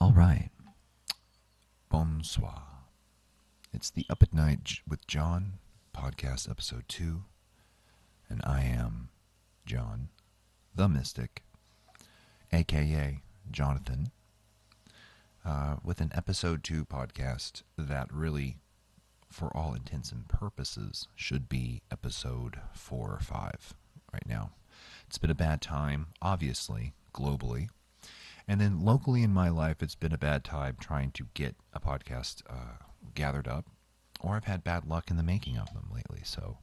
All right. Bonsoir. It's the Up at Night with John, podcast episode 2, and I am John the Mystic, aka Jonathan, with an episode 2 podcast that really, for all intents and purposes, should be episode 4 or 5 right now. It's been a bad time, obviously, globally. And then locally in my life, it's been a bad time trying to get a podcast gathered up, or I've had bad luck in the making of them lately. So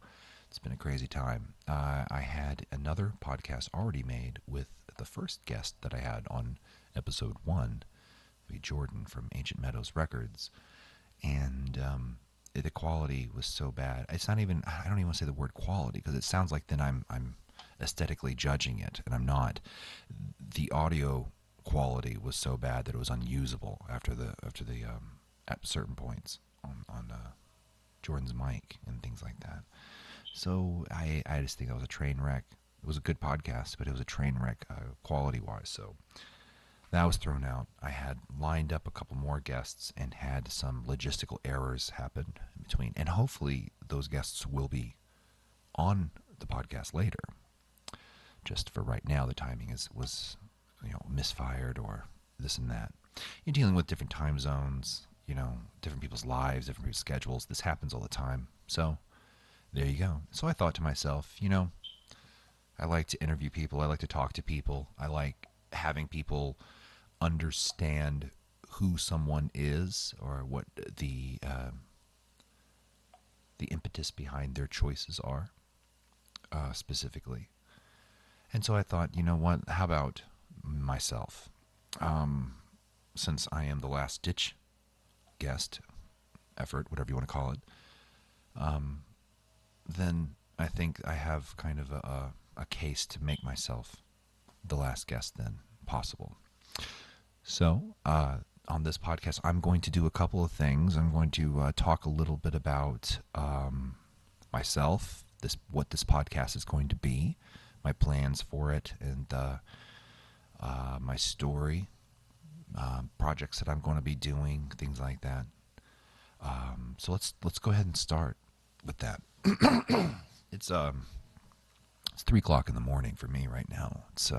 it's been a crazy time. I had another podcast already made with the first guest that I had on episode 1, Jordan from Ancient Meadows Records, and the quality was so bad. It's not even, I don't even want to say the word quality, because it sounds like then I'm aesthetically judging it, and I'm not. The audio quality was so bad that it was unusable after the at certain points on Jordan's mic and things like that. So I just think that was a train wreck. It was a good podcast, but it was a train wreck quality wise. So that was thrown out. I had lined up a couple more guests and had some logistical errors happen in between, and hopefully those guests will be on the podcast later. Just for right now, the timing was misfired or this and that. You're dealing with different time zones, different people's lives, different people's schedules. This happens all the time. So there you go. So I thought to myself, I like to interview people. I like to talk to people. I like having people understand who someone is or what the impetus behind their choices are, specifically. And so I thought, you know what? How about myself? Since I am the last ditch guest effort, whatever you want to call it, then I think I have kind of a case to make myself the last guest then possible. So on this podcast, I'm going to do a couple of things. I'm going to talk a little bit about myself, what this podcast is going to be, my plans for it, and my story, projects that I'm going to be doing, things like that. So let's go ahead and start with that. It's 3:00 in the morning for me right now. It's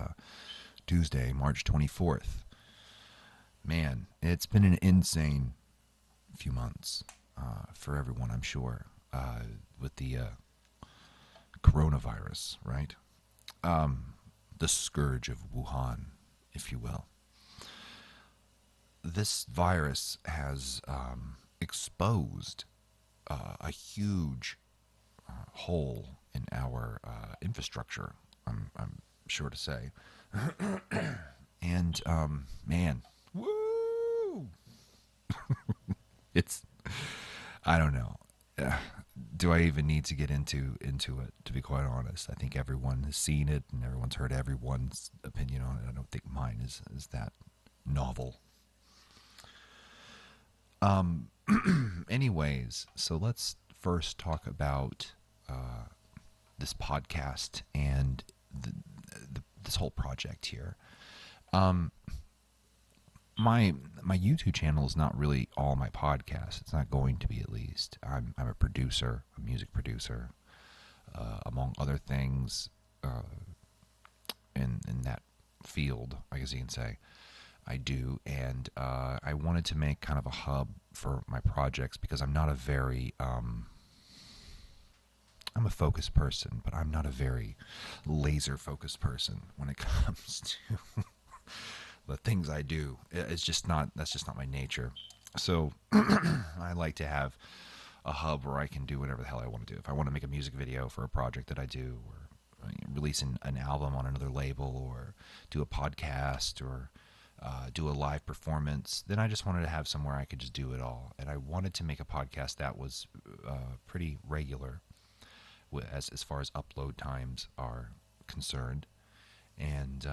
Tuesday, March 24th. Man, it's been an insane few months for everyone, I'm sure, with the coronavirus, right? The scourge of Wuhan, if you will. This virus has exposed a huge hole in our infrastructure, I'm sure to say. And, man, woo! It's, I don't know. Do I even need to get into it, to be quite honest? I think everyone has seen it and everyone's heard everyone's opinion on it. I don't think mine is that novel. Anyways, so let's first talk about this podcast and this whole project here. My YouTube channel is not really all my podcasts. It's not going to be, at least. I'm a producer, a music producer, among other things, in that field, I guess you can say. I do, and I wanted to make kind of a hub for my projects because I'm not a very I'm a focused person, but I'm not a very laser focused person when it comes to the things I do. That's just not my nature. So I like to have a hub where I can do whatever the hell I want to do. If I want to make a music video for a project that I do, or release an album on another label, or do a podcast, or do a live performance, then I just wanted to have somewhere I could just do it all. And I wanted to make a podcast that was pretty regular as far as upload times are concerned. And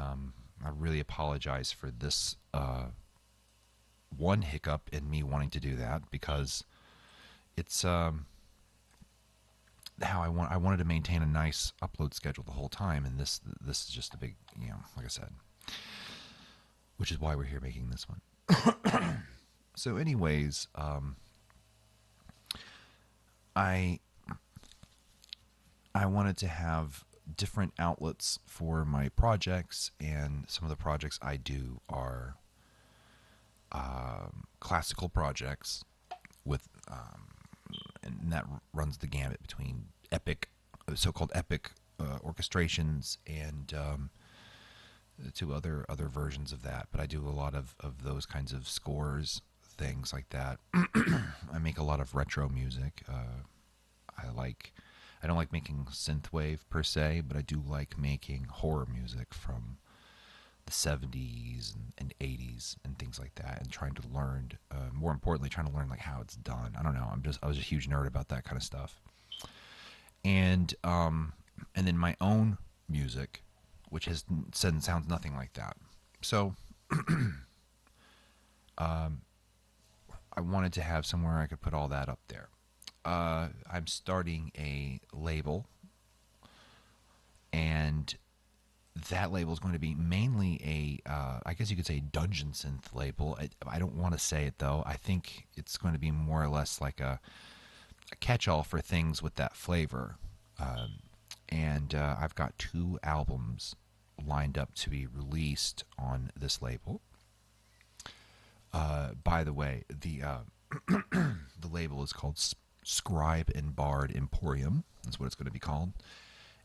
I really apologize for this one hiccup in me wanting to do that, because it's how I wanted to maintain a nice upload schedule the whole time, and this is just a big, like I said, which is why we're here making this one. So, anyways, I I wanted to have different outlets for my projects, and some of the projects I do are classical projects with, and that runs the gamut between epic, so-called epic orchestrations, and to other versions of that. But I do a lot of those kinds of scores, things like that. I make a lot of retro music. I like. I don't like making synthwave per se, but I do like making horror music from the 70s and 80s and things like that, and trying to learn, more importantly, trying to learn like how it's done. I don't know. I was a huge nerd about that kind of stuff. And then my own music, which has said sounds nothing like that. So I wanted to have somewhere I could put all that up there. I'm starting a label, and that label is going to be mainly I guess you could say, dungeon synth label. I don't want to say it though. I think it's going to be more or less like a catch-all for things with that flavor. And I've got 2 albums lined up to be released on this label. By the way, the label is called Scribe and Bard Emporium. That's what it's going to be called.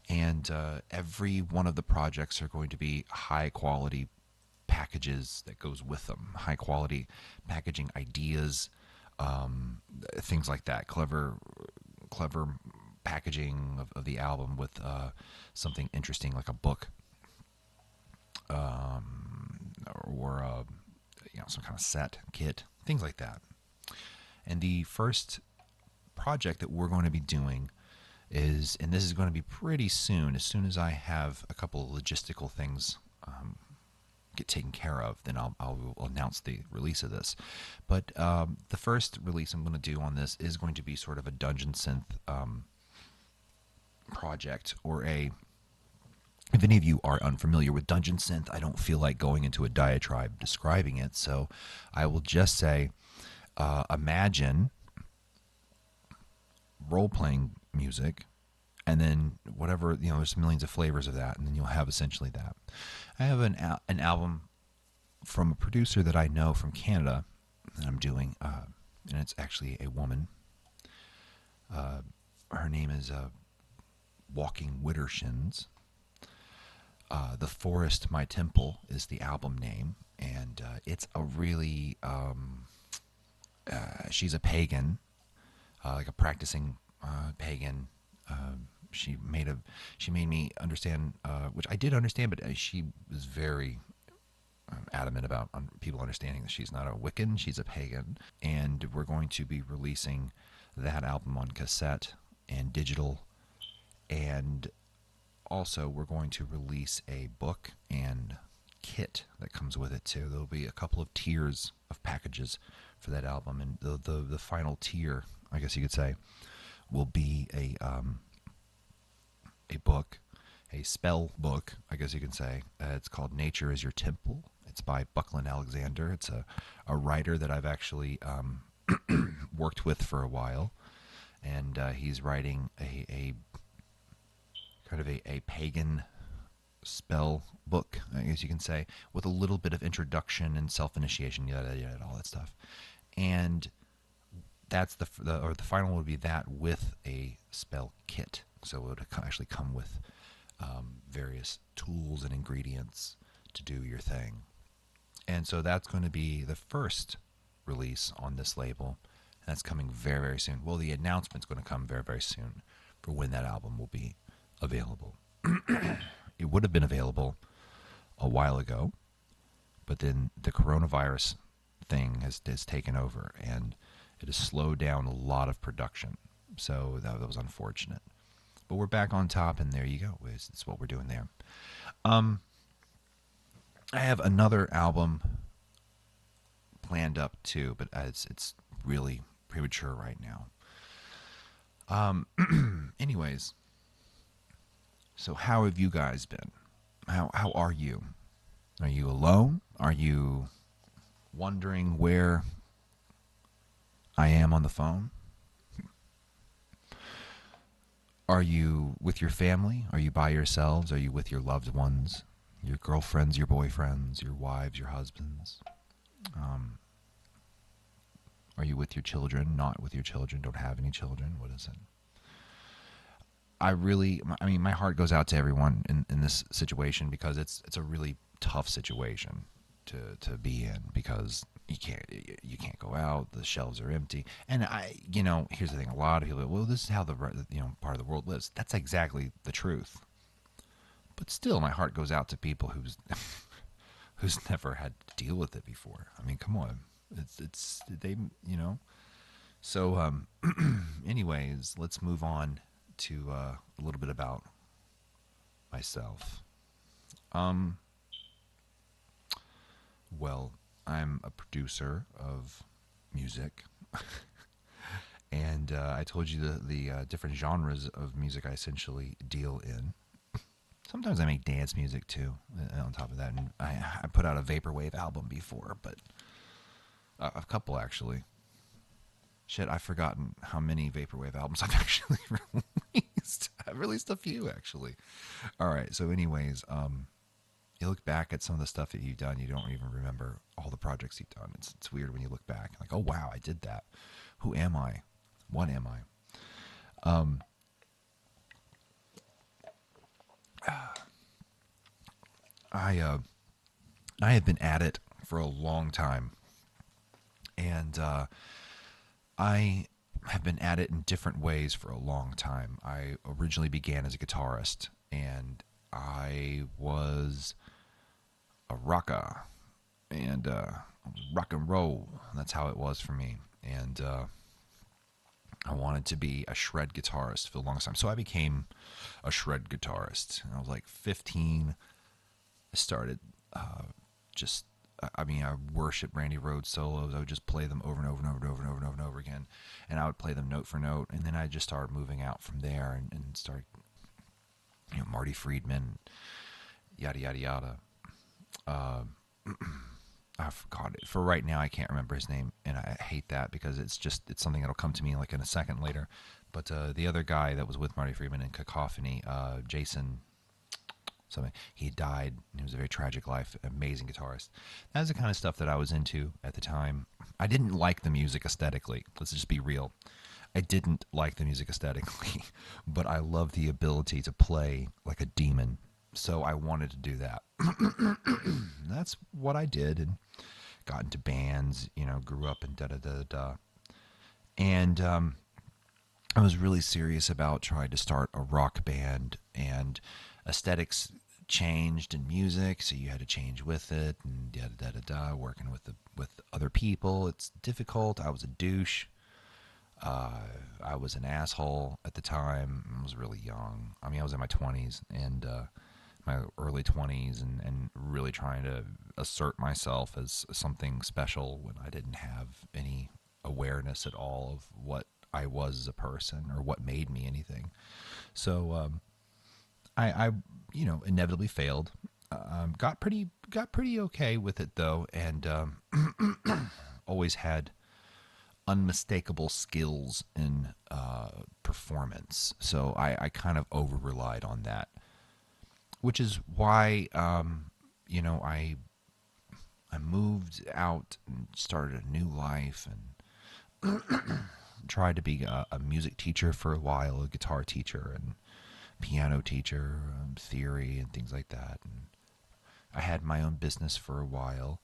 And every one of the projects are going to be high quality packages that goes with them. High quality packaging ideas, things like that. Clever packaging of the album with something interesting like a book, or some kind of set kit, things like that. And the first project that we're going to be doing is, and this is going to be pretty soon, as soon as I have a couple of logistical things get taken care of, then I'll announce the release of this. But the first release I'm going to do on this is going to be sort of a dungeon synth project, or a, if any of you are unfamiliar with dungeon synth, I don't feel like going into a diatribe describing it, so I will just say, imagine role-playing music, and then whatever, there's millions of flavors of that, and then you'll have essentially that. I have an album from a producer that I know from Canada that I'm doing, and it's actually a woman. Her name is Walking Widdershins. The Forest My Temple is the album name, and it's a really, she's a pagan, like a practicing pagan. She made me understand, which I did understand, but she was very adamant about people understanding that she's not a Wiccan, she's a pagan. And we're going to be releasing that album on cassette and digital, and also we're going to release a book and kit that comes with it too. There'll be a couple of tiers of packages for that album, and the final tier, I guess you could say, will be a book, a spell book, I guess you can say. It's called Nature is Your Temple. It's by Buckland Alexander. It's a writer that I've actually worked with for a while, and he's writing a kind of a pagan spell book, I guess you can say, with a little bit of introduction and self-initiation, yada yada, all that stuff. And that's the final would be that with a spell kit. So it would actually come with various tools and ingredients to do your thing. And so that's going to be the first release on this label. And that's coming very, very soon. Well, the announcement's going to come very, very soon for when that album will be available. It would have been available a while ago, but then the coronavirus thing has taken over, and it has slowed down a lot of production. So that was unfortunate. But we're back on top, and there you go. It's what we're doing there. I have another album planned up too, but it's really premature right now. Anyways, so how have you guys been? How are you? Are you alone? Are you wondering where I am on the phone? Are you with your family? Are you by yourselves? Are you with your loved ones? Your girlfriends, your boyfriends, your wives, your husbands? Um, are you with your children? Not with your children? Don't have any children? What is it? I mean, my heart goes out to everyone in this situation because it's a really tough situation to be in because you can't go out, the shelves are empty, and here's the thing: a lot of people, well, this is how the part of the world lives. That's exactly the truth. But still, my heart goes out to people who's never had to deal with it before. I mean, come on, it's they So, anyways, let's move on to a little bit about myself. Um, well, I'm a producer of music, and I told you the different genres of music I essentially deal in. Sometimes I make dance music too. On top of that, and I put out a vaporwave album before, but a couple actually. Shit, I've forgotten how many vaporwave albums I've actually released. I've released a few actually. All right. So, anyways, you look back at some of the stuff that you've done, you don't even remember all the projects you've done. It's weird when you look back, like, oh wow, I did that. Who am I? What am I? I I have been at it for a long time, and I have been at it in different ways for a long time. I originally began as a guitarist, and I was a rocker and rock and roll. That's how it was for me. And I wanted to be a shred guitarist for the longest time. So I became a shred guitarist. I was like 15. I started just, I mean, I worshiped Randy Rhoads solos. I would just play them over and over and over and over and over and over and over again. And I would play them note for note. And then I just started moving out from there and started, Marty Friedman, yada, yada, yada. Uh, I forgot it. For right now, I can't remember his name, and I hate that because it's something that'll come to me like in a second later. But the other guy that was with Marty Friedman in Cacophony, Jason something, he died. It was a very tragic life. Amazing guitarist. That's the kind of stuff that I was into at the time. I didn't like the music aesthetically. Let's just be real. I didn't like the music aesthetically, but I loved the ability to play like a demon. So I wanted to do that. That's what I did, and got into bands, grew up and da da da da. And I was really serious about trying to start a rock band, and aesthetics changed in music, so you had to change with it, and da da da da. Working with other people, it's difficult. I was a douche. I was an asshole at the time. I was really young. I mean, I was in my 20s and my early 20s, and really trying to assert myself as something special when I didn't have any awareness at all of what I was as a person or what made me anything. So I inevitably failed. Got pretty okay with it though, and always had unmistakable skills in performance. So I kind of over relied on that, which is why I moved out and started a new life and tried to be a music teacher for a while, a guitar teacher and piano teacher, theory and things like that. And I had my own business for a while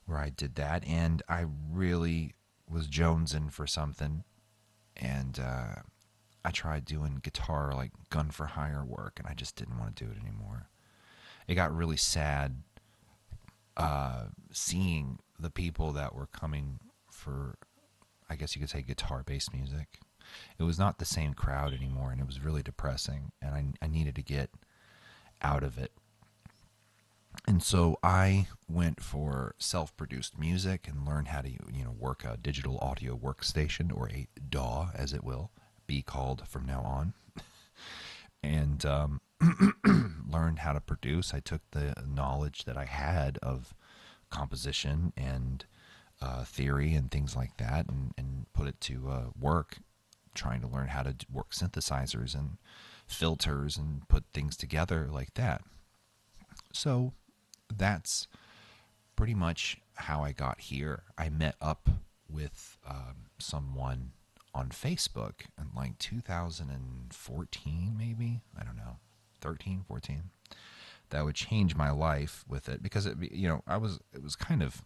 where I did that, and I really was jonesing for something, and I tried doing guitar like gun for hire work, and I just didn't want to do it anymore. It got really sad seeing the people that were coming for, I guess you could say, guitar-based music. It was not the same crowd anymore, and it was really depressing, and I needed to get out of it. And so I went for self-produced music and learned how to, work a digital audio workstation, or a DAW, as it will be called from now on. And learned how to produce. I took the knowledge that I had of composition and theory and things like that, and put it to work, trying to learn how to work synthesizers and filters and put things together like that. So that's pretty much how I got here. I met up with someone on Facebook in like 2014, maybe, I don't know, 13, 14. That would change my life with it, because it was kind of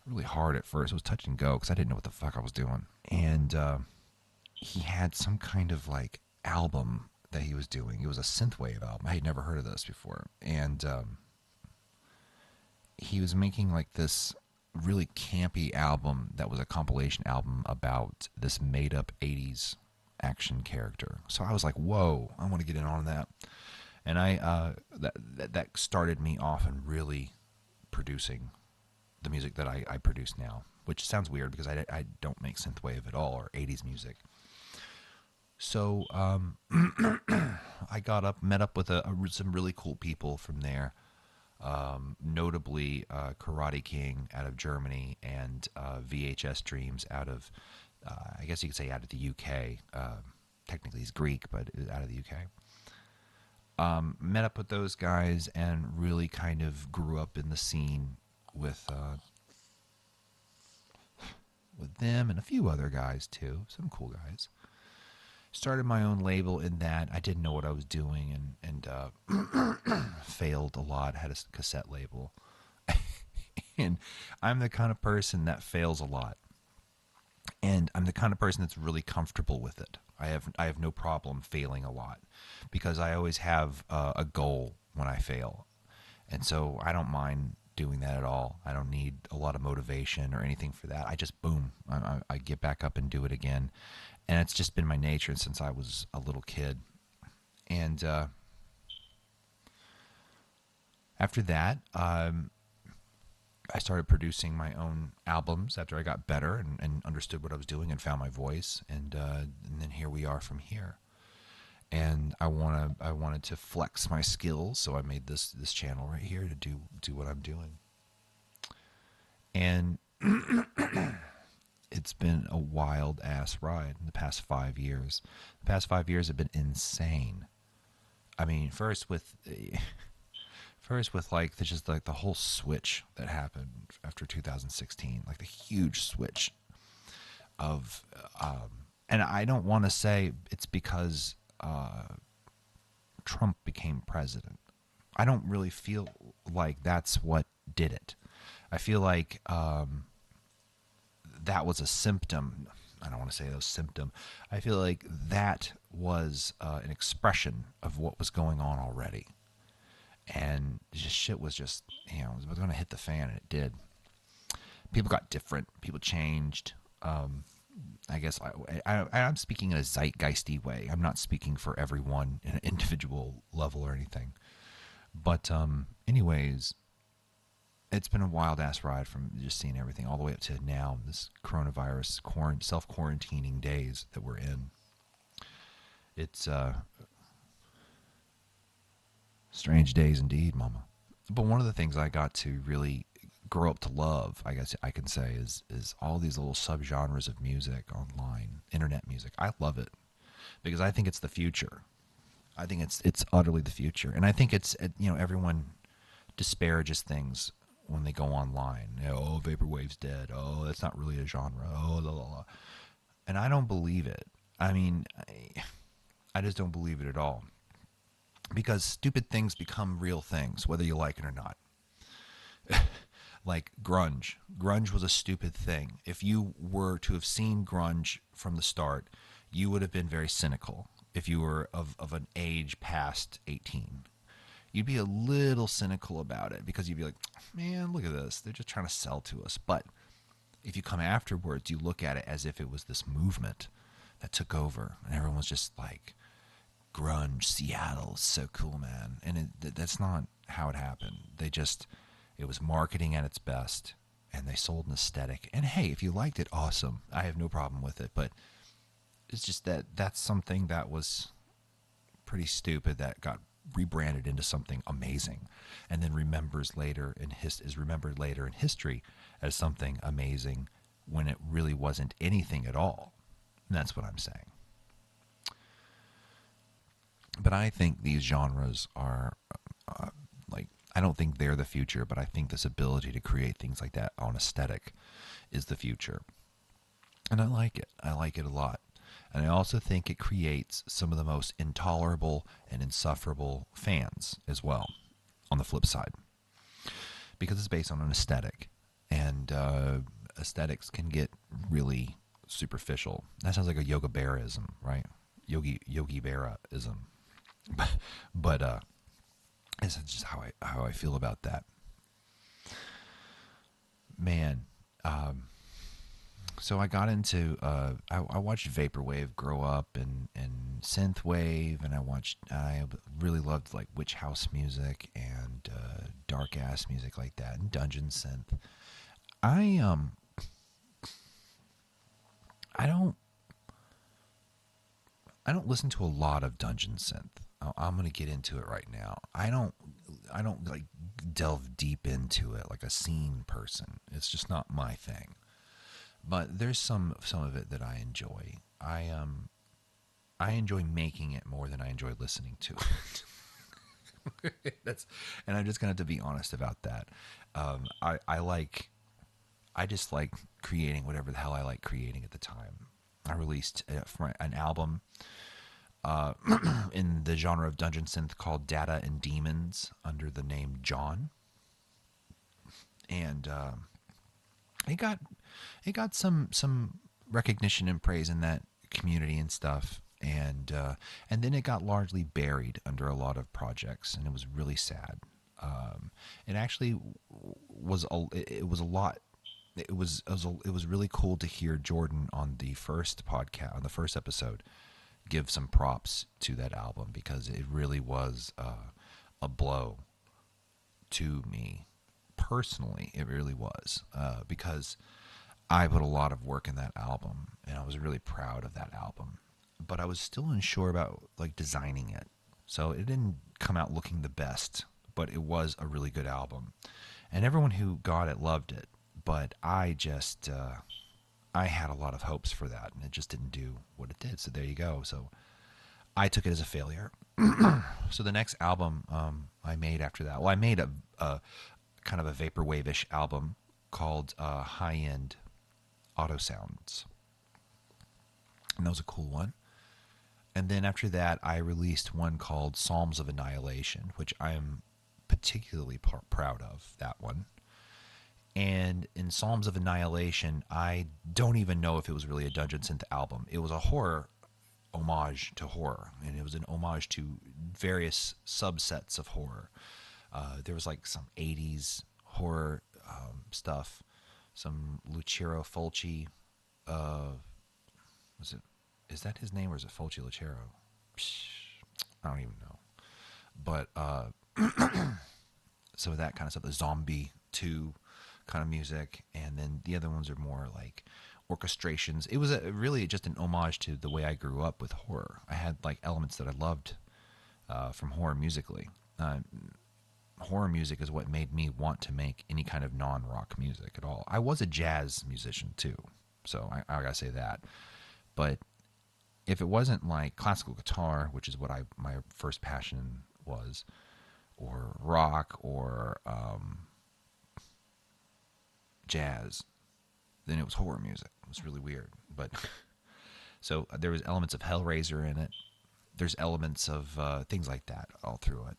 really hard at first. It was touch and go because I didn't know what the fuck I was doing. And he had some kind of like album that he was doing. It was a synthwave album. I had never heard of this before. And he was making like this really campy album that was a compilation album about this made up 80s action character. So I was like, whoa, I want to get in on that. And that started me off in really producing the music that I produce now, which sounds weird because I don't make synthwave at all or 80s music. So I met up with some really cool people from there, notably Karate King out of Germany and VHS Dreams out of, I guess you could say out of the UK. Technically he's Greek, but out of the UK. Met up with those guys and really kind of grew up in the scene with them and a few other guys too, some cool guys. Started my own label in that I didn't know what I was doing and failed a lot. Had a cassette label. And I'm the kind of person that fails a lot. And I'm the kind of person that's really comfortable with it. I have no problem failing a lot because I always have a goal when I fail. And so I don't mind doing that at all. I don't need a lot of motivation or anything for that. I just, boom, I get back up and do it again. And it's just been my nature since I was a little kid. And after that, I started producing my own albums after I got better and understood what I was doing and found my voice. And then here we are from here. And I wanted to flex my skills, so I made this channel right here to do what I'm doing. And it's been a wild ass ride in the past 5 years. The past 5 years have been insane. I mean, first with like the whole switch that happened after 2016, like the huge switch of, and I don't want to say it's because Trump became president. I don't really feel like that's what did it. I feel like that was a symptom. I don't want to say it was a symptom. I feel like that was an expression of what was going on already. And just shit was just, it was going to hit the fan, and it did. People got different. People changed. I guess I'm speaking in a zeitgeisty way. I'm not speaking for everyone in an individual level or anything. But anyways, it's been a wild-ass ride from just seeing everything all the way up to now, this coronavirus self-quarantining days that we're in. It's strange days indeed, mama. But one of the things I got to really grow up to love, I guess I can say, is all these little subgenres of music online, internet music. I love it because I think it's the future. I think it's utterly the future. And I think it's, everyone disparages things when they go online. Oh, vaporwave's dead. Oh, that's not really a genre. Oh, la, la, la. And I don't believe it. I mean, I just don't believe it at all. Because stupid things become real things, whether you like it or not. Like grunge. Grunge was a stupid thing. If you were to have seen grunge from the start, you would have been very cynical. If you were of an age past 18, you'd be a little cynical about it because you'd be like, man, look at this. They're just trying to sell to us. But if you come afterwards, you look at it as if it was this movement that took over, and everyone's just like, grunge, Seattle, so cool, man. And that's not how it happened. It was marketing at its best, and they sold an aesthetic. And hey, if you liked it, awesome. I have no problem with it. But it's just that's something that was pretty stupid that got rebranded into something amazing, and then is remembered later in history as something amazing when it really wasn't anything at all. And that's what I'm saying. But I think these genres are like, I don't think they're the future, but I think this ability to create things like that on aesthetic is the future. And I like it. I like it a lot. And I also think it creates some of the most intolerable and insufferable fans as well, on the flip side, because it's based on an aesthetic. And aesthetics can get really superficial. That sounds like a Yoga Berraism, right? Yogi Berraism. But it's just how I feel about that. Man, so I got into I watched vaporwave grow up and synthwave, and I really loved like witch house music and dark ass music like that, and dungeon synth. I I don't I don't listen to a lot of dungeon synth. I'm gonna get into it right now. I don't like delve deep into it like a scene person. It's just not my thing. But there's some of it that I enjoy. I enjoy making it more than I enjoy listening to it. And I'm just gonna have to be honest about that. I just like creating whatever the hell I like creating at the time. I released an album in the genre of dungeon synth called Data and Demons under the name JON, and it got some recognition and praise in that community and stuff, and then it got largely buried under a lot of projects, and it was really sad. It actually was it was a lot. It was really cool to hear Jordan on the first podcast, on the first episode, give some props to that album, because it really was a blow to me personally. It really was, because I put a lot of work in that album, and I was really proud of that album, but I was still unsure about like designing it, so it didn't come out looking the best, but it was a really good album, and everyone who got it loved it. But I just I had a lot of hopes for that, and it just didn't do what it did. So there you go. So I took it as a failure. So the next album I made after that, well, I made a kind of a vaporwave-ish album called High End Auto Sounds, and that was a cool one. And then after that, I released one called Psalms of Annihilation, which I am particularly proud of. That one. And in Psalms of Annihilation, I don't even know if it was really a dungeon synth album. It was a horror homage to horror, and it was an homage to various subsets of horror. There was like some 80s horror stuff, some Luciano Fulci. Was it? Is that his name, or is it Fulci Lucero? I don't even know. But some of that kind of stuff, the Zombie 2 kind of music, and then the other ones are more like orchestrations. It was really just an homage to the way I grew up with horror. I had like elements that I loved from horror musically. Horror music is what made me want to make any kind of non-rock music at all. I was a jazz musician too, so I gotta say that. But if it wasn't like classical guitar, which is what my first passion was, or rock, or jazz, then it was horror music. It was really weird. But so there was elements of Hellraiser in it. There's elements of things like that all through it.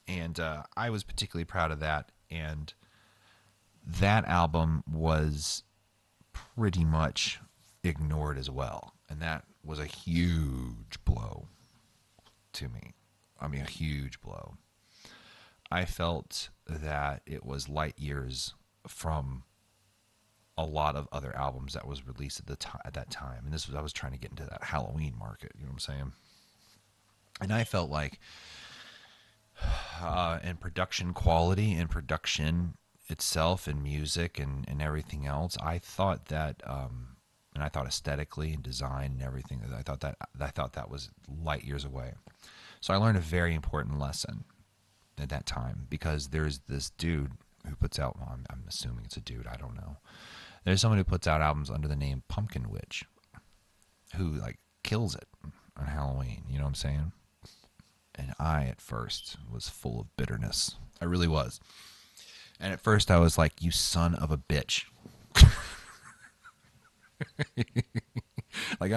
And I was particularly proud of that. And that album was pretty much ignored as well. And that was a huge blow to me. I mean, a huge blow. I felt that it was light years from a lot of other albums that was released at that time. And I was trying to get into that Halloween market, you know what I'm saying? And I felt like in production quality and production itself and music and everything else, I thought that and I thought aesthetically and design and everything, I thought that was light years away. So I learned a very important lesson at that time, because there's this dude who puts out, well, I'm assuming it's a dude, I don't know. There's someone who puts out albums under the name Pumpkin Witch, who like kills it on Halloween, you know what I'm saying? And I at first was full of bitterness. I really was. And at first I was like, you son of a bitch. Like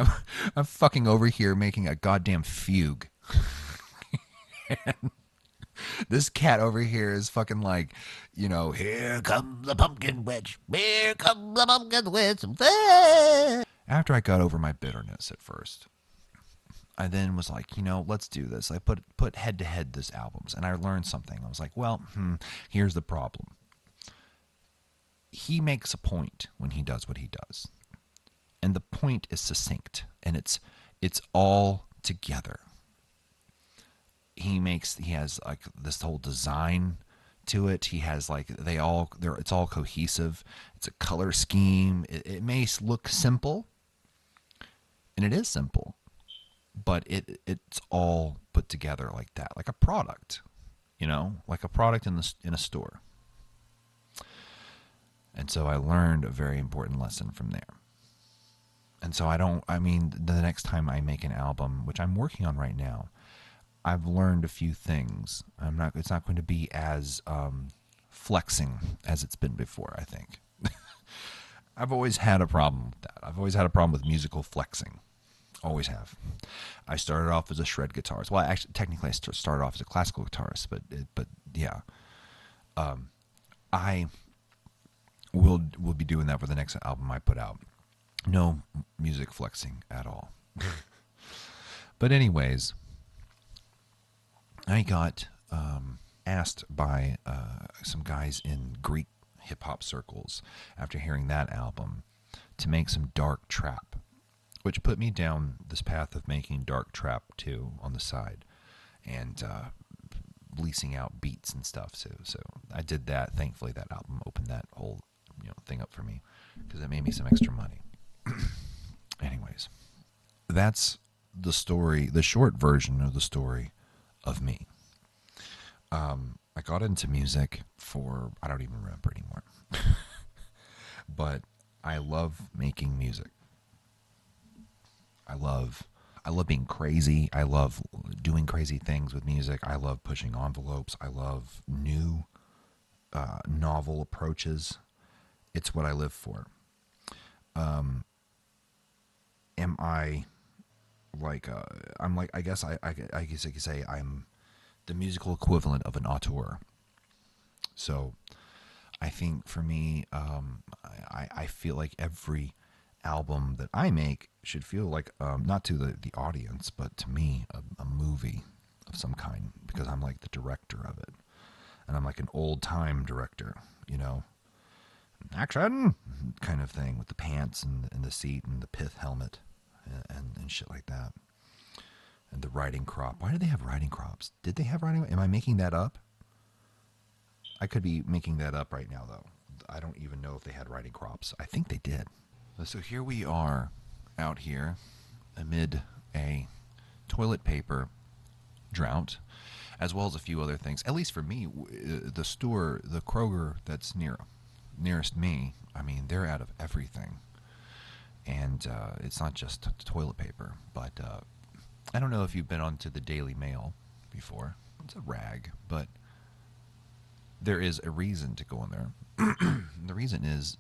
I'm fucking over here making a goddamn fugue. This cat over here is fucking like, here comes the pumpkin witch. Here comes the pumpkin witch. After I got over my bitterness at first, I then was like, let's do this. I put head to head this albums, and I learned something. I was like, well, here's the problem. He makes a point when he does what he does, and the point is succinct, and it's all together. He has like this whole design to it. He has like it's all cohesive. It's a color scheme. It may look simple, and it is simple, but it's all put together like that, like a product, like a product in a store. And so I learned a very important lesson from there. And so the next time I make an album, which I'm working on right now, I've learned a few things. It's not going to be as flexing as it's been before, I think. I've always had a problem with that. I've always had a problem with musical flexing. Always have. I started off as a shred guitarist. Well, actually, technically, I started off as a classical guitarist, but yeah. I will be doing that for the next album I put out. No music flexing at all. But anyways, I got asked by some guys in Greek hip-hop circles after hearing that album to make some dark trap, which put me down this path of making dark trap too on the side, and leasing out beats and stuff. So I did that. Thankfully, that album opened that whole thing up for me, because it made me some extra money. Anyways, that's the story, the short version of the story of me. I got into music I don't even remember anymore. But I love making music. I love being crazy. I love doing crazy things with music. I love pushing envelopes. I love new, novel approaches. It's what I live for. Am I like I guess I guess I could say I'm the musical equivalent of an auteur. So I think for me, I feel like every album that I make should feel like, not to the audience, but to me, a movie of some kind, because I'm like the director of it. And I'm like an old time director, action kind of thing, with the pants and the seat and the pith helmet and shit like that. And the riding crop. Why did they have riding crops? Did they have riding? Am I making that up? I could be making that up right now, though. I don't even know if they had riding crops. I think they did. So here we are out here amid a toilet paper drought, as well as a few other things. At least for me, the store, the Kroger that's nearest me, they're out of everything. And it's not just toilet paper, but I don't know if you've been onto the Daily Mail before. It's a rag, but there is a reason to go in there. The reason is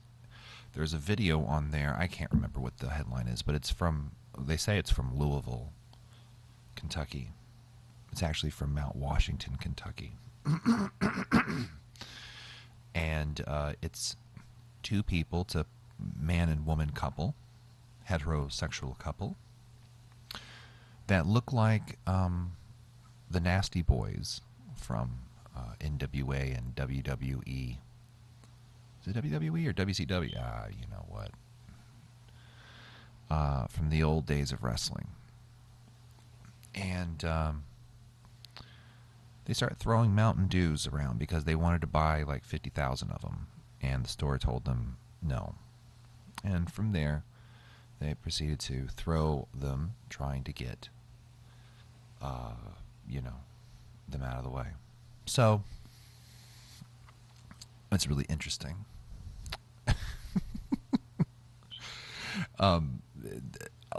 there's a video on there. I can't remember what the headline is, but they say it's from Louisville, Kentucky. It's actually from Mount Washington, Kentucky. And it's two people, it's a man and woman couple, heterosexual couple, that look like the Nasty Boys from NWA and WWE. Is it WWE or WCW? You know what? From the old days of wrestling. And they start throwing Mountain Dews around because they wanted to buy like 50,000 of them. And the store told them no. And from there, they proceeded to throw them, trying to get them out of the way. So it's really interesting. Um,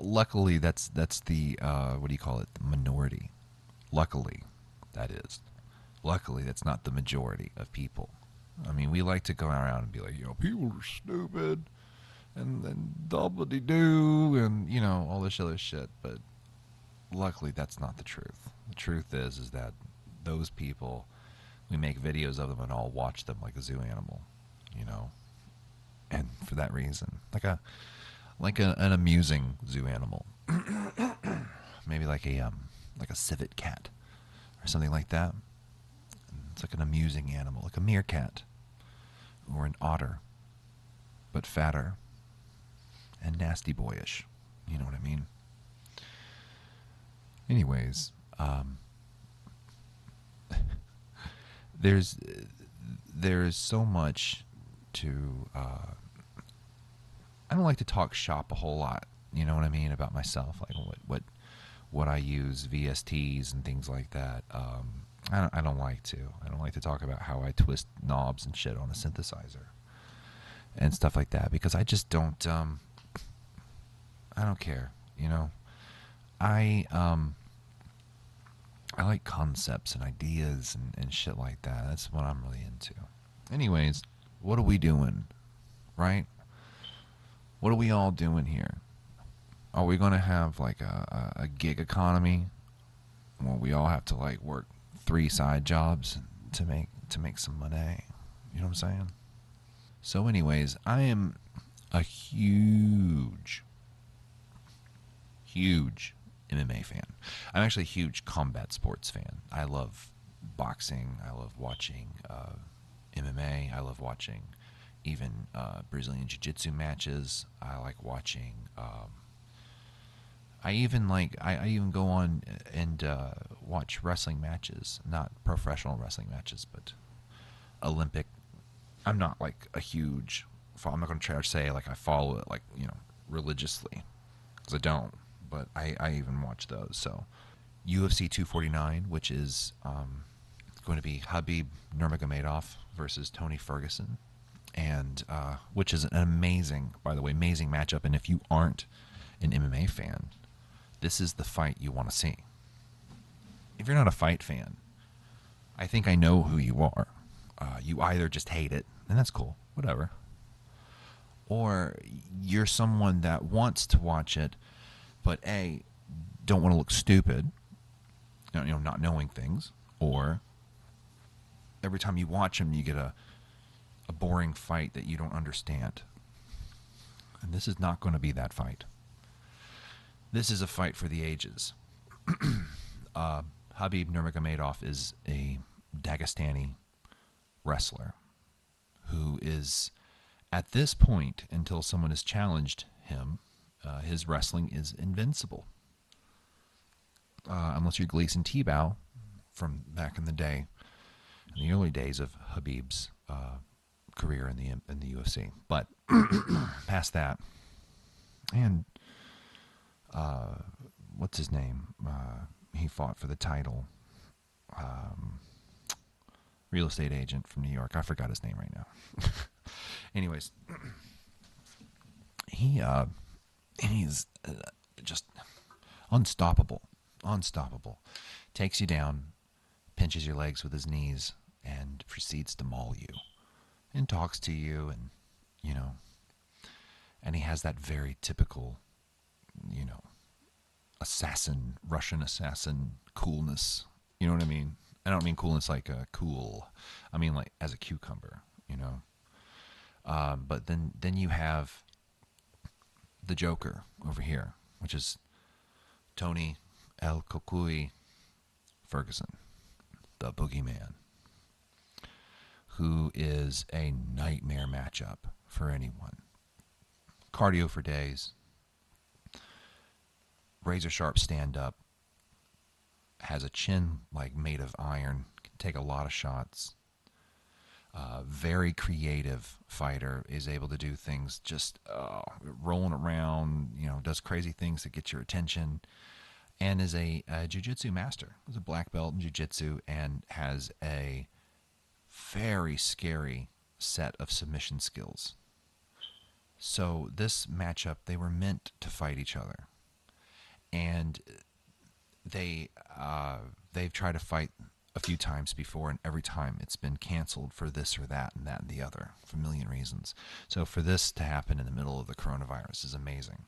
Luckily, that's the what do you call it? The minority. Luckily, that is. Luckily, that's not the majority of people. I mean, we like to go around and be like, people are stupid and doubledy do and all this other shit. But luckily, that's not the truth. The truth is that those people, we make videos of them and all watch them like a zoo animal, you know. And for that reason, an amusing zoo animal, maybe like a civet cat or something like that. It's like an amusing animal, like a meerkat or an otter, but fatter and nasty boyish. You know what I mean? Anyways, there's there's so much to. I don't like to talk shop a whole lot. You know what I mean about myself, like what I use VSTs and things like that. I don't like to. I don't like to talk about how I twist knobs and shit on a synthesizer and stuff like that because I just don't. I don't care. You know, I I like concepts and ideas and shit like that. That's what I'm really into. Anyways, what are we doing, right? What are we all doing here? Are we gonna have like a gig economy where we all have to like work 3 side jobs to make some money? You know what I'm saying? So, anyways, I am a huge MMA fan. I'm actually a huge combat sports fan. I love boxing. I love watching MMA. I love watching even Brazilian Jiu-Jitsu matches. I like watching. I even go on and watch wrestling matches, not professional wrestling matches, but Olympic. I'm not like a huge. I'm not going to try to say like I follow it like religiously because I don't. But I even watch those. So UFC 249, which is going to be Khabib Nurmagomedov versus Tony Ferguson, and which is an amazing, by the way, amazing matchup. And if you aren't an MMA fan, this is the fight you want to see. If you're not a fight fan, I think I know who you are. You either just hate it, and that's cool, whatever, or you're someone that wants to watch it, but don't want to look stupid, not knowing things, or every time you watch them, you get a boring fight that you don't understand. And this is not going to be that fight. This is a fight for the ages. Khabib Nurmagomedov is a Dagestani wrestler who is, at this point, until someone has challenged him, his wrestling is invincible. Unless you're Gleason Tebow from back in the day, in the early days of Khabib's career in the UFC. But past that, and what's his name? He fought for the title. Real estate agent from New York. I forgot his name right now. Anyways, he's just unstoppable. Unstoppable. Takes you down, pinches your legs with his knees, and proceeds to maul you. And talks to you, and, and he has that very typical, Russian assassin coolness. You know what I mean? I don't mean coolness like cool. I mean like as a cucumber, But then you have the Joker over here, which is Tony El Kokui Ferguson, the boogeyman, who is a nightmare matchup for anyone. Cardio for days, razor sharp stand up, has a chin like made of iron, can take a lot of shots. Very creative fighter, is able to do things just rolling around, does crazy things to get your attention. and is a jiu-jitsu master. He's a black belt in jiu-jitsu and has a very scary set of submission skills. So this matchup, they were meant to fight each other, and they they've tried to fight a few times before, and every time it's been canceled for this or that and that and the other for a million reasons. So for this to happen in the middle of the coronavirus is amazing.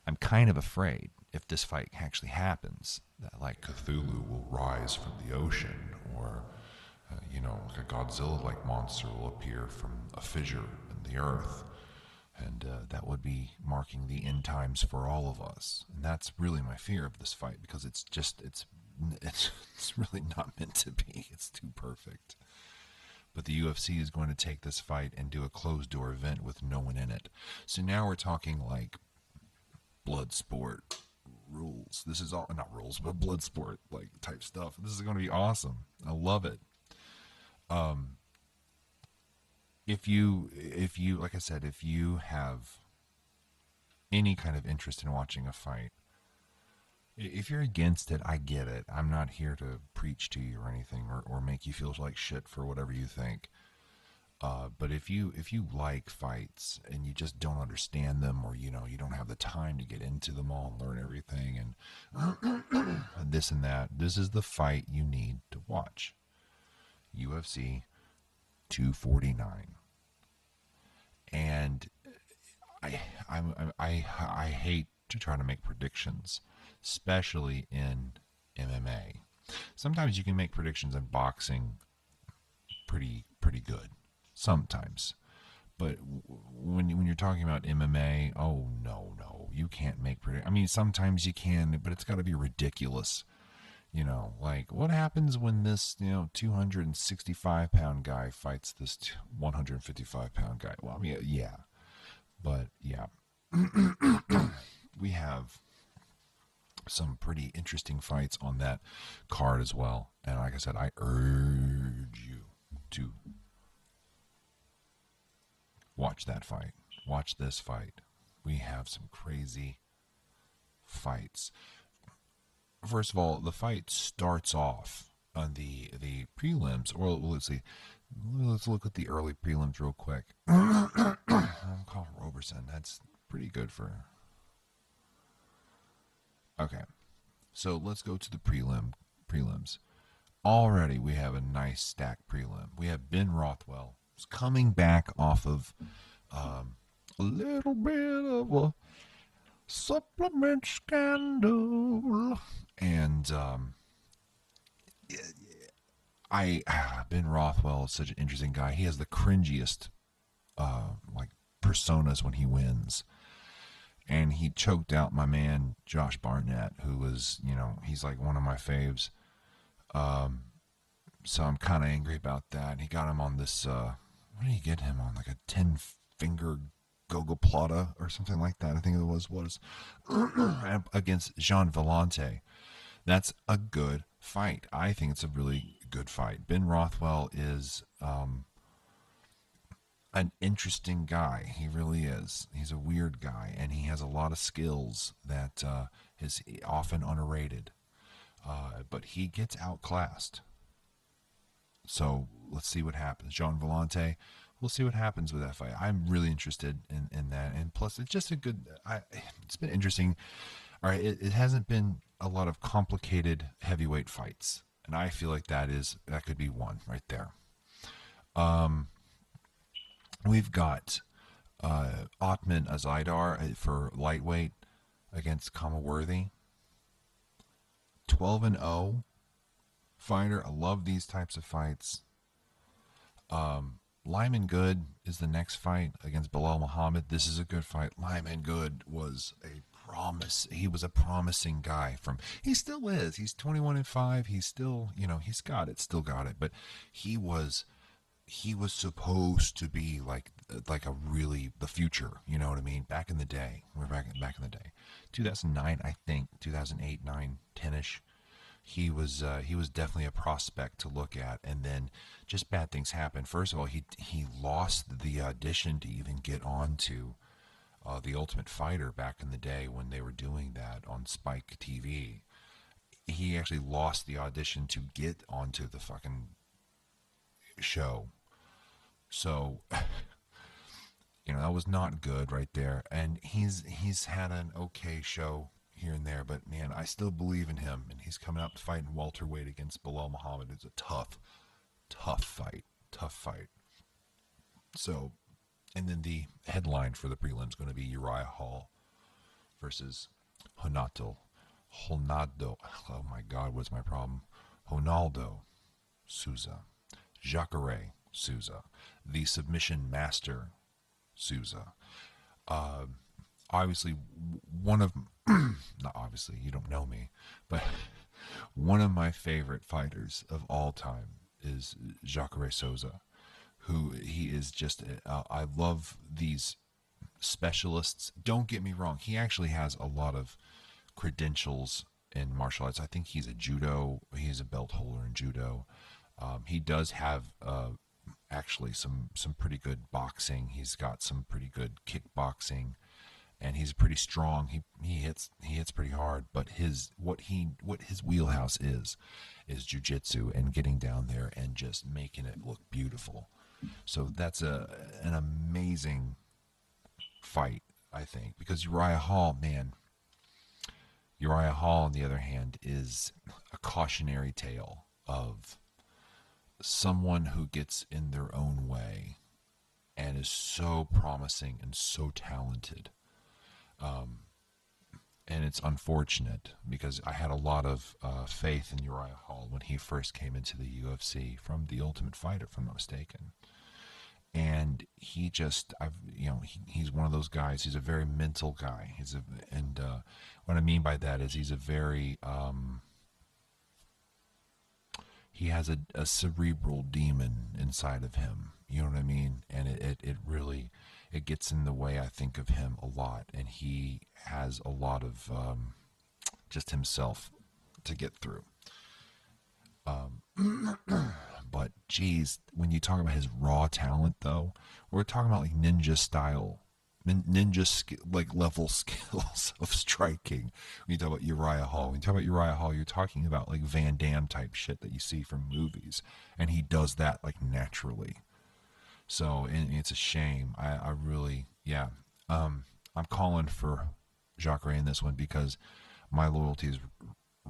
I'm kind of afraid if this fight actually happens that like Cthulhu will rise from the ocean, or, like a Godzilla-like monster will appear from a fissure in the earth. and that would be marking the end times for all of us. And that's really my fear of this fight because it's really not meant to be. It's too perfect. But the UFC is going to take this fight and do a closed door event with no one in it. So now we're talking like blood sport rules. This is all not rules, but blood sport like type stuff. This is going to be awesome. I love it. If you like I said, if you have any kind of interest in watching a fight, if you're against it, I get it. I'm not here to preach to you or anything, or make you feel like shit for whatever you think. But if you like fights and you just don't understand them, or you don't have the time to get into them all and learn everything and this and that, this is the fight you need to watch. UFC 249. And I hate to try to make predictions, especially in MMA. Sometimes you can make predictions in boxing pretty good. Sometimes, but when you're talking about MMA, oh no, you can't make predict. I mean, sometimes you can, but it's got to be ridiculous. Like what happens when this 265-pound guy fights this 155-pound guy? Well, I mean, yeah, but yeah, we have some pretty interesting fights on that card as well. And like I said, I urge you to watch that fight. Watch this fight. We have some crazy fights. First of all, the fight starts off on the prelims, or let's see. Let's look at the early prelims real quick. I'll call Roberson. That's pretty good for. Okay, so let's go to the prelims. Already, we have a nice stack prelim. We have Ben Rothwell coming back off of a little bit of a supplement scandal, and Ben Rothwell is such an interesting guy. He has the cringiest like personas when he wins, and he choked out my man Josh Barnett, who was he's like one of my faves. So I'm kind of angry about that. He got him on this. What did he get him on? Like a 10-finger gogoplata or something like that. I think it was against Jean Vellante. That's a good fight. I think it's a really good fight. Ben Rothwell is an interesting guy. He really is. He's a weird guy, and he has a lot of skills that is often underrated. But he gets outclassed. So let's see what happens. Jean Vellante, we'll see what happens with that fight. I'm really interested in that. And plus, it's just a good, it's been interesting. All right, it hasn't been a lot of complicated heavyweight fights. And I feel like that could be one right there. We've got Otman Azadar for lightweight against Kamaworthy. 12-0 fighter. I love these types of fights. Lyman Good is the next fight against Bilal Muhammad. This is a good fight. Lyman Good was a promise. He was a promising guy he still is. He's 21-5. He's still, he's got it, still got it. But he was supposed to be like a really the future, you know what I mean? Back in the day. We're back in the day. 2009, I think, 2008, 9, 10ish. He was definitely a prospect to look at, and then just bad things happened. First of all, he lost the audition to even get on to The Ultimate Fighter back in the day when they were doing that on Spike TV. he actually lost the audition to get onto the fucking show. So, that was not good right there. And he's had an okay show here and there, but man, I still believe in him. And he's coming out to fight in welterweight against Bilal Muhammad. It's a tough fight. Tough fight. So, and then the headline for the prelim is going to be Uriah Hall versus Honato. Honado. Oh my God, what's my problem? Ronaldo Souza. Jacare Souza. The submission master Souza. Uh, Obviously, one of, not obviously, you don't know me, but one of my favorite fighters of all time is Jacare Souza, who he is just, I love these specialists. Don't get me wrong, he actually has a lot of credentials in martial arts. I think he's a belt holder in judo. He does have actually some pretty good boxing. He's got some pretty good kickboxing, and he's pretty strong. He hits pretty hard. But what his wheelhouse is jujitsu and getting down there and just making it look beautiful. So that's an amazing fight, I think, because Uriah Hall, on the other hand, is a cautionary tale of someone who gets in their own way and is so promising and so talented. And it's unfortunate because I had a lot of faith in Uriah Hall when he first came into the UFC from The Ultimate Fighter, if I'm not mistaken. And he just, he's one of those guys. He's a very mental guy. And what I mean by that is he's a very, he has a cerebral demon inside of him. You know what I mean? And it really, it gets in the way, I think, of him a lot. And he has a lot of just himself to get through. But geez, when you talk about his raw talent, though, we're talking about like ninja style, like level skills of striking. When you talk about Uriah Hall, you're talking about like Van Damme type shit that you see from movies, and he does that like naturally. So and it's a shame. I really, yeah. I'm calling for Jacare in this one because my loyalties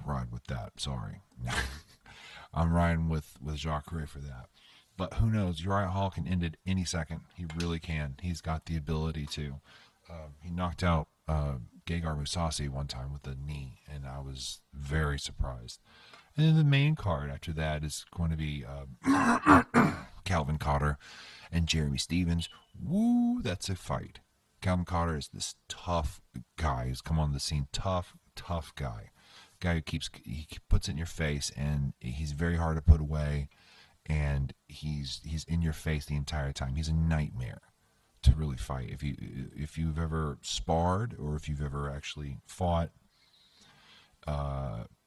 ride with that. Sorry. I'm riding with Jacare for that. But who knows? Uriah Hall can end it any second. He really can. He's got the ability to. He knocked out Gegard Mousasi one time with a knee, and I was very surprised. And then the main card after that is going to be Calvin Cotter and Jeremy Stevens. Woo, that's a fight. Calvin Cotter is this tough guy who's come on the scene. Tough guy. Guy who he puts it in your face, and he's very hard to put away, and he's in your face the entire time. He's a nightmare to really fight. If you've ever sparred or if you've ever actually fought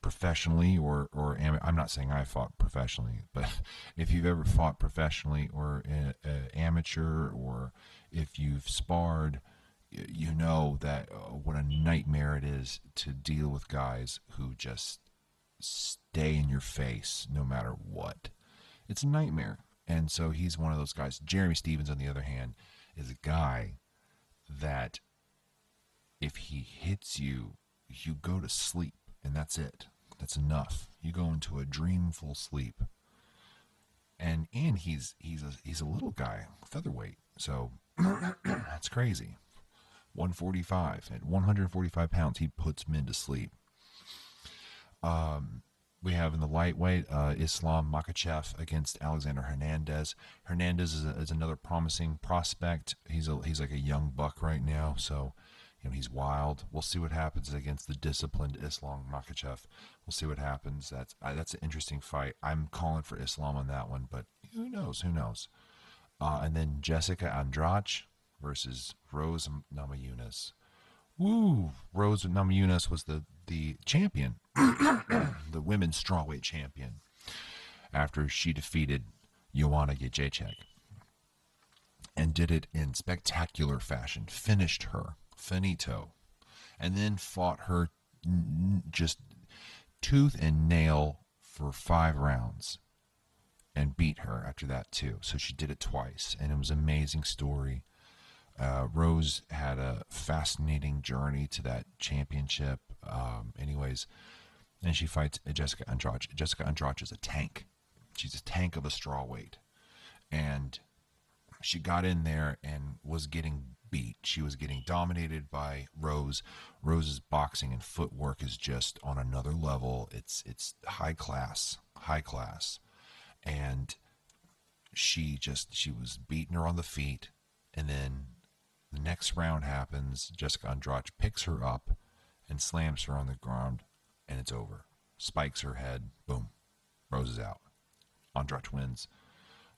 professionally I'm not saying I fought professionally, but if you've ever fought professionally or amateur, or if you've sparred, you know that what a nightmare it is to deal with guys who just stay in your face no matter what. It's a nightmare. And so he's one of those guys. Jeremy Stevens, on the other hand, is a guy that if he hits you, you go to sleep, and that's it. That's enough. You go into a dreamful sleep. And he's a little guy, featherweight. So that's crazy. 145 at 145 pounds, he puts men to sleep. We have in the lightweight Islam Makhachev against Alexander Hernandez. Hernandez is another promising prospect. He's like a young buck right now, so he's wild. We'll see what happens against the disciplined Islam Makhachev. We'll see what happens. That's an interesting fight. I'm calling for Islam on that one, but who knows? Who knows? And then Jessica Andrade versus Rose Namajunas. Woo! Rose Namajunas was the champion, the women's strawweight champion, after she defeated Joanna Jędrzejczyk, and did it in spectacular fashion. Finished her, finito, and then fought her just tooth and nail for 5 rounds and beat her after that too. So she did it twice, and it was an amazing story. Rose had a fascinating journey to that championship. Anyways, and she fights Jessica Andrade. Jessica Andrade is a tank. She's a tank of a straw weight, and she got in there and was getting beat. She was getting dominated by Rose. Rose's boxing and footwork is just on another level. It's high class, high class, and she was beating her on the feet, and then the next round happens. Jessica Andrade picks her up and slams her on the ground, and it's over. Spikes her head. Boom. Rose is out. Andrade wins.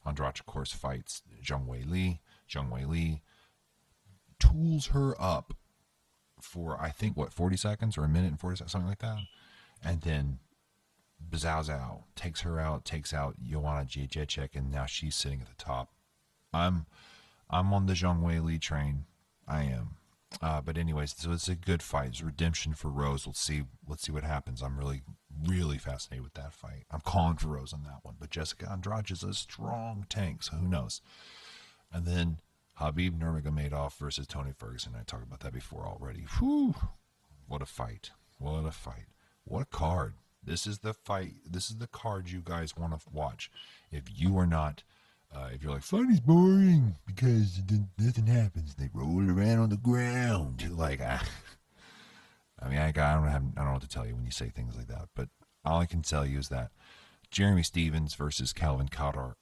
Andrade, of course, fights Zhang Weili. Zhang Weili tools her up for, I think, 40 seconds or a minute and 40 seconds, something like that. And then Zhao Zhao takes her out, takes out Joanna Jędrzejczyk, and now she's sitting at the top. I'm on the Zhang Weili train. I am. But anyways, so it's a good fight. It's redemption for Rose. Let's see what happens. I'm really fascinated with that fight. I'm calling for Rose on that one. But Jessica Andrade is a strong tank, so who knows? And then Khabib Nurmagomedov versus Tony Ferguson. I talked about that before already. Whew. What a fight. What a fight. What a card. This is the fight. This is the card you guys want to watch. If you are not, if you're like, fighting's boring because nothing happens. They roll around on the ground. Like, I mean, I don't know what to tell you when you say things like that. But all I can tell you is that Jeremy Stevens versus Calvin Kattar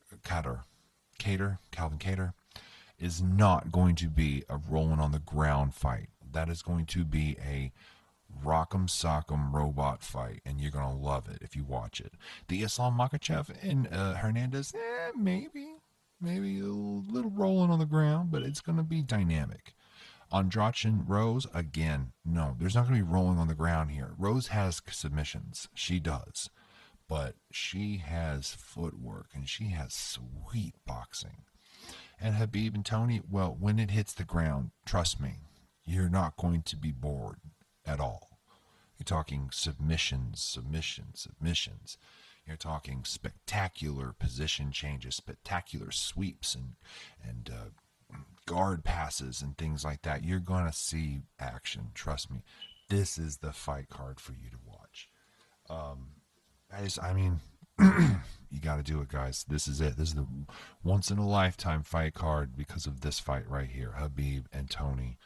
is not going to be a rolling on the ground fight. That is going to be a rock'em sock'em robot fight, and you're gonna love it if you watch it. The Islam Makhachev and Hernandez, maybe a little rolling on the ground, but it's gonna be dynamic. Andrade and Rose, again, no, there's not gonna be rolling on the ground here. Rose has submissions, she does, but she has footwork and she has sweet boxing. And Khabib and Tony, well, when it hits the ground, trust me, you're not going to be bored at all. You're talking submissions. You're talking spectacular position changes, spectacular sweeps, and guard passes and things like that. You're gonna see action. Trust me. This is the fight card for you to watch. I mean, you got to do it, guys. This is it. This is the once in a lifetime fight card because of this fight right here. Khabib and Tony.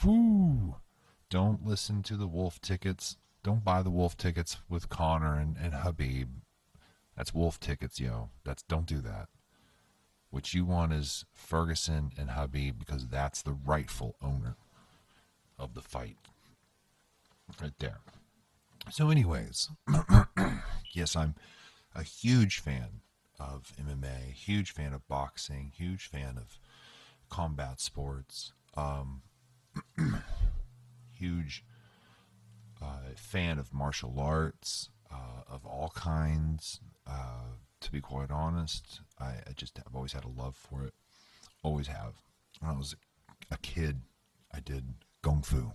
Whew. Don't listen to the wolf tickets. Don't buy the wolf tickets with Connor and Khabib. That's wolf tickets, yo. Don't do that. What you want is Ferguson and Khabib because that's the rightful owner of the fight. Right there. So anyways, yes, I'm a huge fan of MMA, huge fan of boxing, huge fan of combat sports, huge fan of martial arts of all kinds. To be quite honest, I've always had a love for it. Always have. When I was a kid, I did kung fu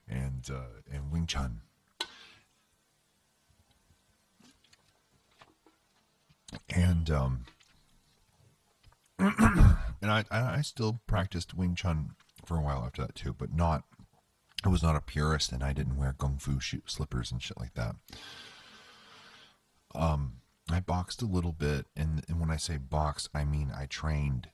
and Wing Chun. And and I still practiced Wing Chun for a while after that too, but not. I was not a purist, and I didn't wear kung fu slippers and shit like that. I boxed a little bit, and when I say box, I mean I trained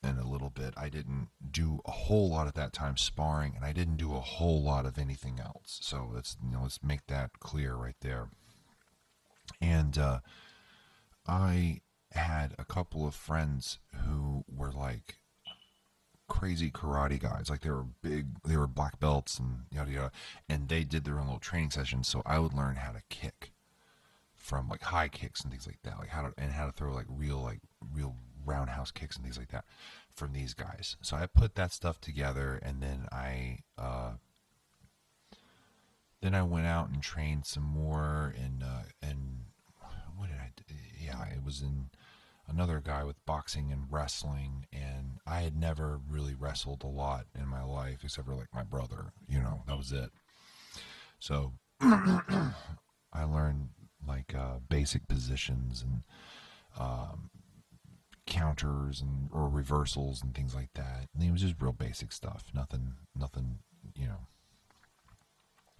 in a little bit. I didn't do a whole lot at that time sparring, and I didn't do a whole lot of anything else. So let's make that clear right there. And I had a couple of friends who were like crazy karate guys. Like they were black belts and yada yada, and they did their own little training sessions. So I would learn how to kick from like high kicks and things like that, like how to throw like real roundhouse kicks and things like that from these guys. So I put that stuff together, and then I went out and trained some more, and what did I do? Yeah, it was in another guy with boxing and wrestling, and I had never really wrestled a lot in my life except for like my brother, that was it. So I learned like basic positions and counters and or reversals and things like that. And it was just real basic stuff. Nothing, you know,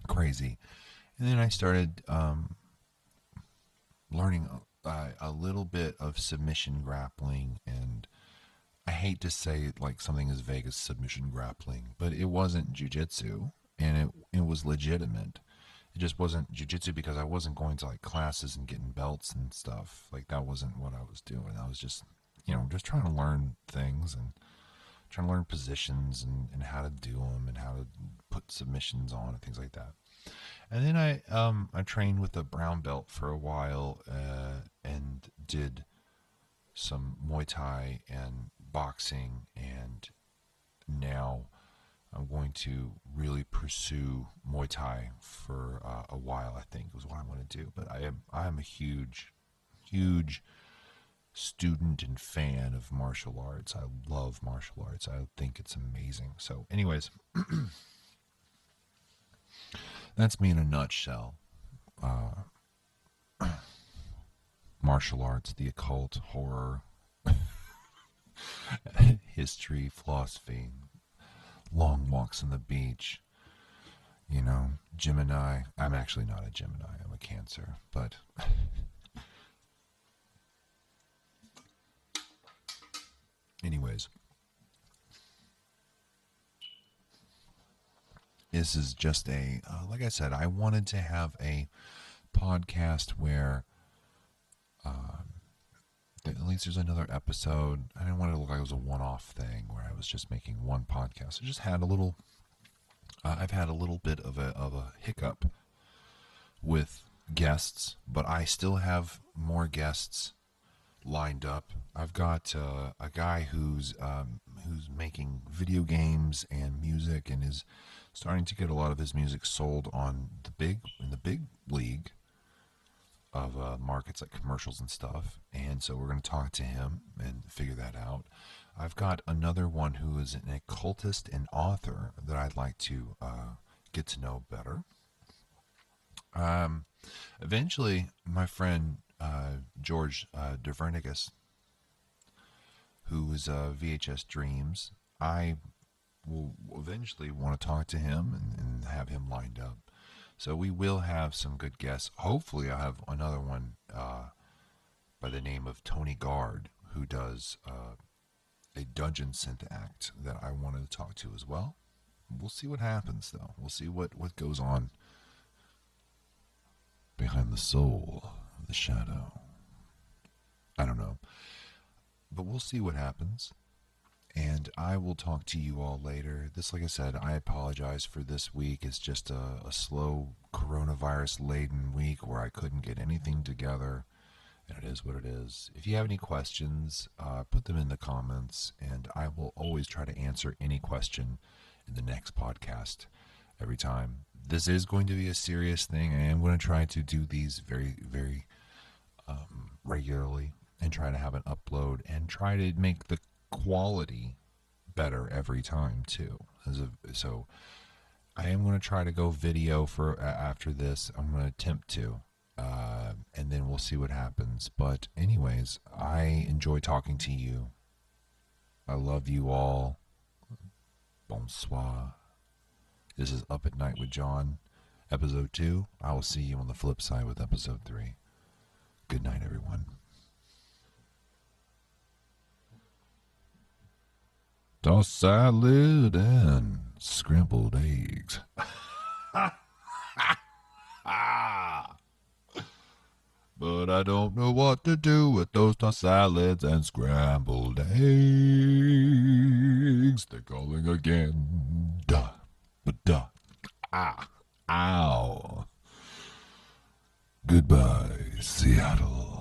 crazy. And then I started learning a little bit of submission grappling, and I hate to say like something as vague as submission grappling, but it wasn't jujitsu, and it was legitimate. It just wasn't jujitsu because I wasn't going to like classes and getting belts and stuff. Like that wasn't what I was doing. I was just, you know, just trying to learn things and trying to learn positions and how to do them and how to put submissions on and things like that. And then I trained with a brown belt for a while and did some Muay Thai and boxing, and now I'm going to really pursue Muay Thai for a while. I think is what I want to do. But I'm a huge student and fan of martial arts. I love martial arts. I think it's amazing. So, anyways, that's me in a nutshell. Martial arts, the occult, horror, history, philosophy, long walks on the beach. You know, Gemini. I'm actually not a Gemini. I'm a Cancer. But anyways, this is just like I said, I wanted to have a podcast where at least there's another episode. I didn't want it to look like it was a one-off thing where I was just making one podcast. I just had a little. I've had a little bit of a hiccup with guests, but I still have more guests lined up. I've got a guy who's making video games and music and is starting to get a lot of his music sold on the big league of markets like commercials and stuff. And so we're going to talk to him and figure that out. I've got another one who is an occultist and author that I'd like to get to know better. Eventually, my friend George Divernigus, who is VHS Dreams, I will eventually want to talk to him and have him lined up. So we will have some good guests. Hopefully, I'll have another one by the name of Tony Guard, who does a dungeon synth act that I wanted to talk to as well. We'll see what happens, though. We'll see what goes on behind the soul of the shadow. I don't know. But we'll see what happens. And I will talk to you all later. This, like I said, I apologize for this week. It's just a slow coronavirus-laden week where I couldn't get anything together. And it is what it is. If you have any questions, put them in the comments. And I will always try to answer any question in the next podcast every time. This is going to be a serious thing. I am going to try to do these very, very regularly and try to have an upload and try to make the quality better every time too. So I am going to try to go video for after this. I'm going to attempt to, and then we'll see what happens. But anyways, I enjoy talking to you. I love you all. Bonsoir. This is Up at Night with John, episode 2. I will see you on the flip side with episode 3. Good night, everyone. Tossed salad and scrambled eggs. But I don't know what to do with those tossed salads and scrambled eggs. They're calling again. Duh, but duh. Ah, ow. Goodbye, Seattle.